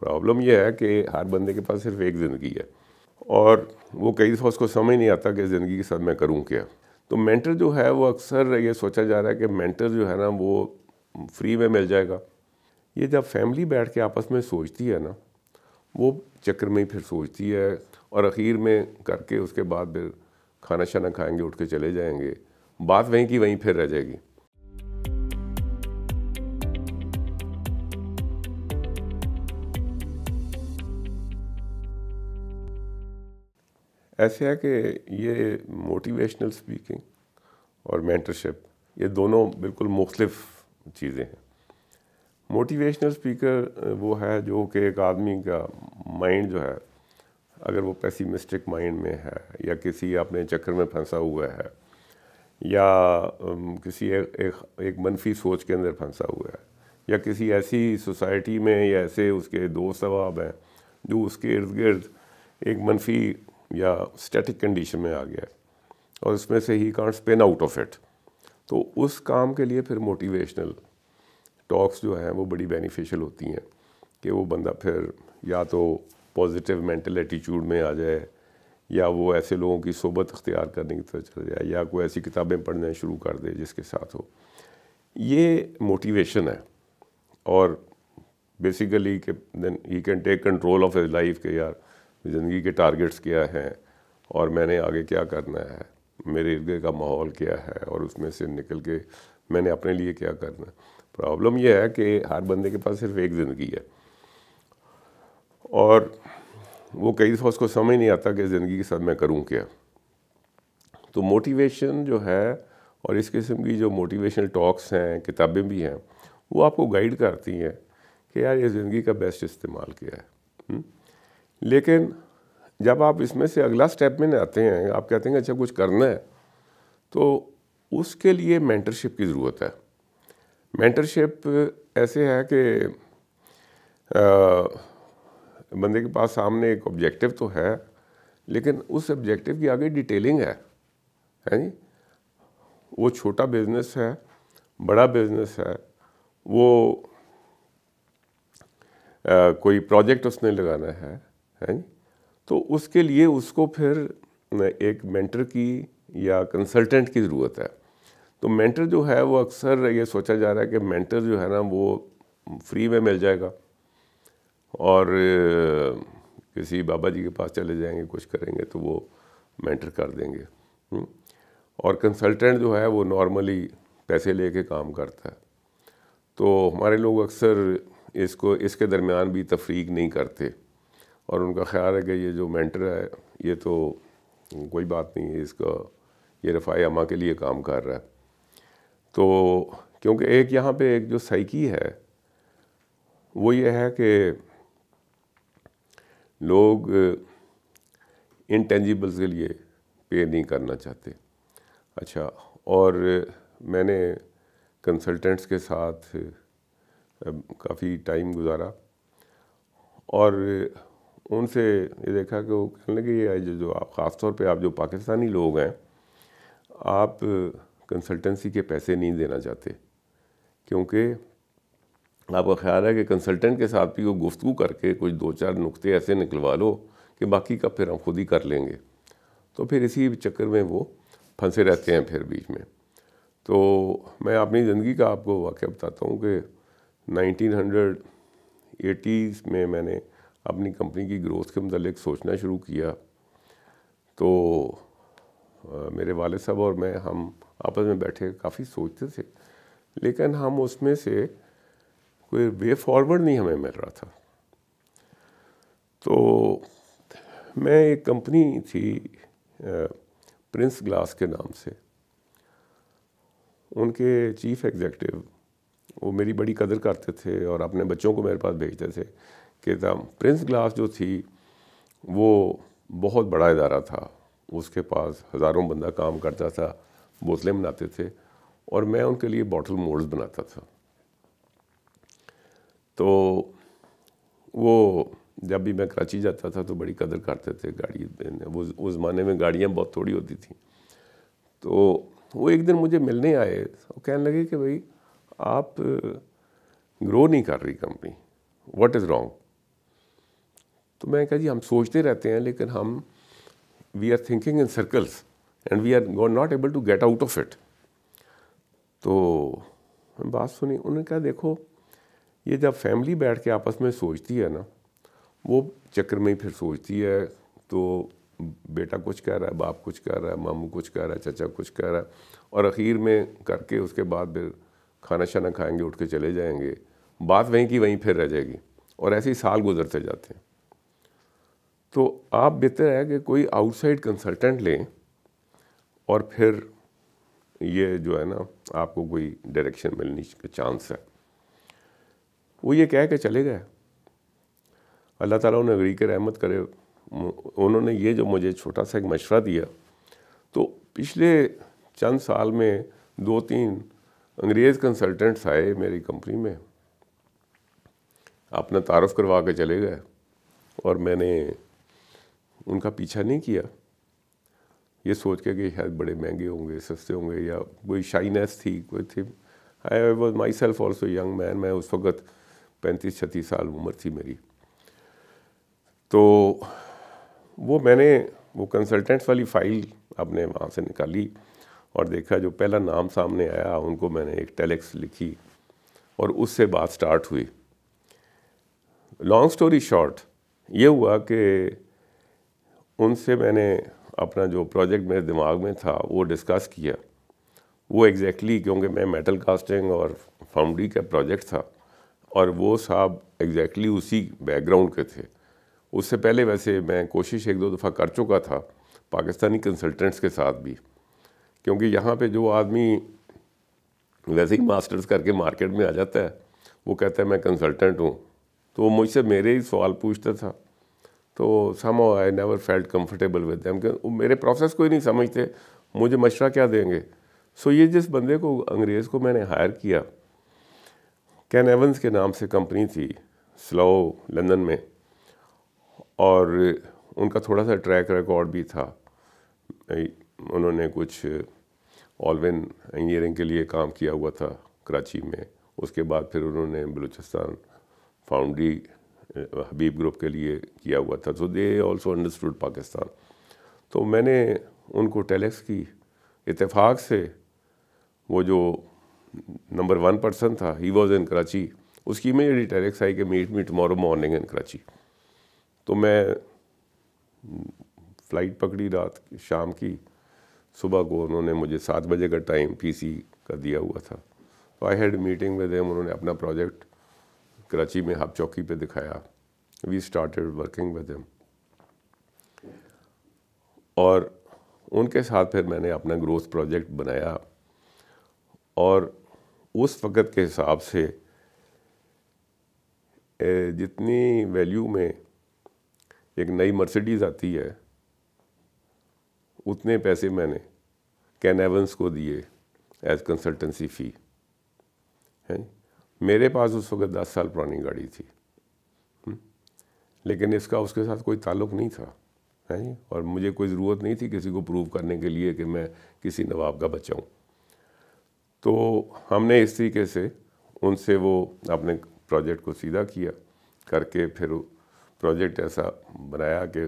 Problem یہ ہے کہ ہر بندے کے پاس صرف ایک زندگی ہے اور وہ کئی دفعہ اس کو سمجھ نہیں آتا کہ زندگی کے ساتھ میں کروں کیا. تو مینٹر جو ہے وہ اکثر یہ سوچا جا رہا ہے کہ مینٹر جو ہے نا وہ فری میں مل جائے گا. یہ جب فیملی بیٹھ کے آپس میں سوچتی ہے نا وہ چکر میں ہی پھر سوچتی ہے اور اخیر میں کر کے اس کے بعد پھر کھانا شانا کھائیں گے, اٹھ کے چلے جائیں گے, بات وہیں کی وہیں پھر رہ جائے گی. ایسے ہے کہ یہ موٹیویشنل سپیکنگ اور مینٹرشپ یہ دونوں بالکل مختلف چیزیں ہیں. موٹیویشنل سپیکر وہ ہے جو کہ ایک آدمی کا مائنڈ جو ہے اگر وہ پیسیمسٹک مائنڈ میں ہے یا کسی اپنے چکر میں پھنسا ہوا ہے یا کسی ایک منفی سوچ کے اندر پھنسا ہوا ہے یا کسی ایسی سوسائٹی میں یا ایسے اس کے دوست احباب ہیں جو اس کے ارد گرد ایک منفی یا اسٹیٹک کنڈیشن میں آ گیا ہے اور اس میں سے he can't spin out of it, تو اس کام کے لیے پھر موٹیویشنل ٹاکس جو ہیں وہ بڑی بینیفیشل ہوتی ہیں کہ وہ بندہ پھر یا تو پازیٹیو مینٹل ایٹیچیوڈ میں آ جائے یا وہ ایسے لوگوں کی صحبت اختیار کرنے کی طرف چل جائے یا کوئی ایسی کتابیں پڑھنا شروع کر دے جس کے ساتھ ہو. یہ موٹیویشن ہے اور بیسیکلی کہ then he can take control of his life کہ یار زندگی کے ٹارگیٹس کیا ہیں اور میں نے آگے کیا کرنا ہے, میرے ارد گرد کا ماحول کیا ہے اور اس میں سے نکل کے میں نے اپنے لیے کیا کرنا ہے. پرابلم یہ ہے کہ ہر بندے کے پاس صرف ایک زندگی ہے اور وہ کئی دفعہ اس کو سمجھ نہیں آتا کہ زندگی کے ساتھ میں کروں کیا. تو موٹیویشن جو ہے اور اس قسم کی جو موٹیویشنل ٹاکس ہیں, کتابیں بھی ہیں, وہ آپ کو گائیڈ کرتی ہیں کہ یار یہ زندگی کا بیسٹ استعمال کیا ہے. لیکن جب آپ اس میں سے اگلا سٹیپ میں آتے ہیں, آپ کہتے ہیں کہ اچھا کچھ کرنا ہے, تو اس کے لیے مینٹرشپ کی ضرورت ہے. مینٹرشپ ایسے ہے کہ بندے کے پاس سامنے ایک آبجیکٹیو تو ہے لیکن اس آبجیکٹیو کی آگے ڈیٹیلنگ ہے جی. وہ چھوٹا بزنس ہے, بڑا بزنس ہے, وہ کوئی پروجیکٹ اس نے لگانا ہے جی, تو اس کے لیے اس کو پھر ایک مینٹر کی یا کنسلٹنٹ کی ضرورت ہے. تو مینٹر جو ہے وہ اکثر یہ سوچا جا رہا ہے کہ مینٹر جو ہے نا وہ فری میں مل جائے گا اور کسی بابا جی کے پاس چلے جائیں گے, کچھ کریں گے تو وہ مینٹر کر دیں گے. اور کنسلٹنٹ جو ہے وہ نارملی پیسے لے کے کام کرتا ہے. تو ہمارے لوگ اکثر اس کے درمیان بھی تفریق نہیں کرتے اور ان کا خیال ہے کہ یہ جو مینٹر ہے یہ تو کوئی بات نہیں ہے, اس کا یہ رفاع عامہ کے لیے کام کر رہا ہے. تو کیونکہ ایک یہاں پہ ایک جو سائیکی ہے وہ یہ ہے کہ لوگ انٹینجیبلز کے لیے پے نہیں کرنا چاہتے. اچھا, اور میں نے کنسلٹنٹس کے ساتھ کافی ٹائم گزارا اور ان سے یہ دیکھا کہ وہ کہنے لگے یہ جو آپ خاص طور پہ آپ جو پاکستانی لوگ ہیں آپ کنسلٹنسی کے پیسے نہیں دینا چاہتے کیونکہ آپ کا خیال ہے کہ کنسلٹنٹ کے ساتھ بھی وہ گفتگو کر کے کچھ 2-4 نقطے ایسے نکلوا لو کہ باقی کا پھر ہم خود ہی کر لیں گے. تو پھر اسی چکر میں وہ پھنسے رہتے ہیں پھر بیچ میں. تو میں اپنی زندگی کا آپ کو واقعہ بتاتا ہوں کہ 1980s میں نے اپنی کمپنی کی گروتھ کے متعلق سوچنا شروع کیا. تو میرے والد صاحب اور میں ہم آپس میں بیٹھے کافی سوچتے تھے لیکن ہم اس میں سے کوئی وے فارورڈ نہیں ہمیں مل رہا تھا. تو میں ایک کمپنی تھی پرنس گلاس کے نام سے, ان کے چیف ایگزیکٹو وہ میری بڑی قدر کرتے تھے اور اپنے بچوں کو میرے پاس بھیجتے تھے کہ پرنس گلاس جو تھی وہ بہت بڑا ادارہ تھا, اس کے پاس ہزاروں بندہ کام کرتا تھا, بوتلیں بناتے تھے اور میں ان کے لیے باٹل مولڈز بناتا تھا. تو وہ جب بھی میں کراچی جاتا تھا تو بڑی قدر کرتے تھے گاڑی, اس زمانے میں گاڑیاں بہت تھوڑی ہوتی تھیں. تو وہ ایک دن مجھے ملنے آئے اور کہنے لگے کہ بھائی آپ گرو نہیں کر رہی کمپنی, واٹ از رانگ. تو میں کہا جی ہم سوچتے رہتے ہیں لیکن ہم we are thinking in circles and we are not able to get out of it. تو بات سنی, انہوں نے کہا دیکھو یہ جب فیملی بیٹھ کے آپس میں سوچتی ہے نا, وہ چکر میں ہی پھر سوچتی ہے, تو بیٹا کچھ کہہ رہا ہے, باپ کچھ کہہ رہا ہے, ماموں کچھ کہہ رہا ہے, چچا کچھ کہہ رہا ہے, اور اخیر میں کر کے اس کے بعد پھر کھانا شانا کھائیں گے, اٹھ کے چلے جائیں گے, بات وہیں کی وہیں پھر رہ جائے گی, اور ایسے ہی سال گزرتے جاتے ہیں. تو آپ بہتر ہے کہ کوئی آؤٹ سائڈ کنسلٹنٹ لیں, اور پھر یہ جو ہے نا آپ کو کوئی ڈائریکشن ملنے کا چانس ہے. وہ یہ کہہ کے چلے گئے. اللہ تعالیٰ انہیں اگری کے رحمت کرے, انہوں نے یہ جو مجھے چھوٹا سا ایک مشورہ دیا, تو پچھلے چند سال میں 2-3 انگریز کنسلٹنٹس آئے میری کمپنی میں, اپنا تعارف کروا کے چلے گئے, اور میں نے ان کا پیچھا نہیں کیا یہ سوچ کے کہ شاید بڑے مہنگے ہوں گے, سستے ہوں گے, یا کوئی شائنیس تھی, کوئی تھی. I was my self also young man, میں اس وقت 35-36 سال عمر تھی میری. تو وہ میں نے وہ کنسلٹنٹس والی فائل اپنے وہاں سے نکالی اور دیکھا, جو پہلا نام سامنے آیا ان کو میں نے ایک ٹیلیکس لکھی, اور اس سے بات سٹارٹ ہوئی. لانگ سٹوری شارٹ یہ ہوا کہ ان سے میں نے اپنا جو پروجیکٹ میرے دماغ میں تھا وہ ڈسکس کیا. وہ ایگزیکٹلی کیونکہ میں میٹل کاسٹنگ اور فاؤنڈری کا پروجیکٹ تھا, اور وہ صاحب ایگزیکٹلی اسی بیک گراؤنڈ کے تھے. اس سے پہلے ویسے میں کوشش 1-2 دفعہ کر چکا تھا پاکستانی کنسلٹنٹس کے ساتھ بھی, کیونکہ یہاں پہ جو آدمی ویسے ہی ماسٹرز کر کے مارکیٹ میں آ جاتا ہے وہ کہتا ہے میں کنسلٹنٹ ہوں, تو وہ مجھ سے میرے ہی سوال پوچھتا تھا. تو somehow I never felt comfortable with them, کہ وہ میرے پروسیس کو ہی نہیں سمجھتے, مجھے مشورہ کیا دیں گے. سو یہ جس بندے کو انگریز کو میں نے ہائر کیا, کین ایونز کے نام سے کمپنی تھی سلو لندن میں, اور ان کا تھوڑا سا ٹریک ریکارڈ بھی تھا. انہوں نے کچھ آلوین انجینئرنگ کے لیے کام کیا ہوا تھا کراچی میں, اس کے بعد پھر انہوں نے بلوچستان فاؤنڈری حبیب گروپ کے لیے کیا ہوا تھا. سو دے آلسو انڈرسٹوڈ پاکستان. تو میں نے ان کو ٹیلیکس کی, اتفاق سے وہ جو نمبر 1 پرسن تھا, ہی واز ان کراچی, اس کی میری ٹیلیکس آئی کہ میٹ می ٹمارو مارننگ ان کراچی. تو میں فلائٹ پکڑی رات شام کی, صبح کو انہوں نے مجھے 7 بجے کا ٹائم پی سی کا دیا ہوا تھا. تو I had meeting with them, انہوں نے اپنا پروجیکٹ کراچی میں ہب چوکی پہ دکھایا. We started working with them, اور ان کے ساتھ پھر میں نے اپنا گروتھ پروجیکٹ بنایا. اور اس وقت کے حساب سے جتنی ویلیو میں ایک نئی مرسیڈیز آتی ہے اتنے پیسے میں نے کین ایونز کو دیے ایز کنسلٹنسی فی. میرے پاس اس وقت 10 سال پرانی گاڑی تھی, لیکن اس کا اس کے ساتھ کوئی تعلق نہیں تھا, اور مجھے کوئی ضرورت نہیں تھی کسی کو پروو کرنے کے لیے کہ میں کسی نواب کا بچہ ہوں. تو ہم نے اس طریقے سے ان سے وہ اپنے پروجیکٹ کو سیدھا کیا کر کے, پھر پروجیکٹ ایسا بنایا کہ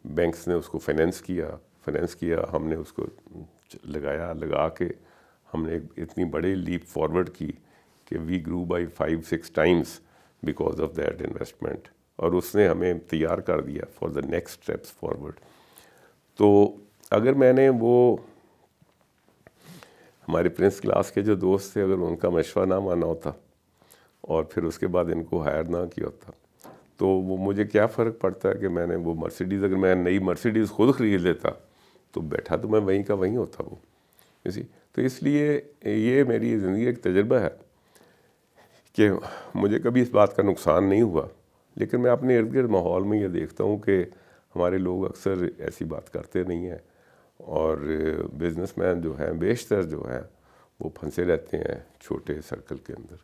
بینکس نے اس کو فائنینس کیا, ہم نے اس کو لگا کے ہم نے اتنی بڑی لیپ فارورڈ کی کہ we grow by 5-6 times because of that investment, اور اس نے ہمیں تیار کر دیا for the next steps forward. تو اگر میں نے وہ ہمارے پرنس کلاس کے جو دوست تھے, اگر ان کا مشورہ نہ مانا ہوتا اور پھر اس کے بعد ان کو ہائر نہ کیا ہوتا, تو وہ مجھے کیا فرق پڑتا ہے کہ میں نے وہ مرسیڈیز, اگر میں نئی مرسیڈیز خود خرید لیتا تو بیٹھا تو میں وہیں کا وہیں ہوتا وہ اسی. تو اس لیے یہ میری زندگی ایک تجربہ ہے کہ مجھے کبھی اس بات کا نقصان نہیں ہوا, لیکن میں اپنے ارد گرد ماحول میں یہ دیکھتا ہوں کہ ہمارے لوگ اکثر ایسی بات کرتے نہیں ہیں, اور بزنس مین جو ہیں بیشتر جو ہیں وہ پھنسے رہتے ہیں چھوٹے سرکل کے اندر.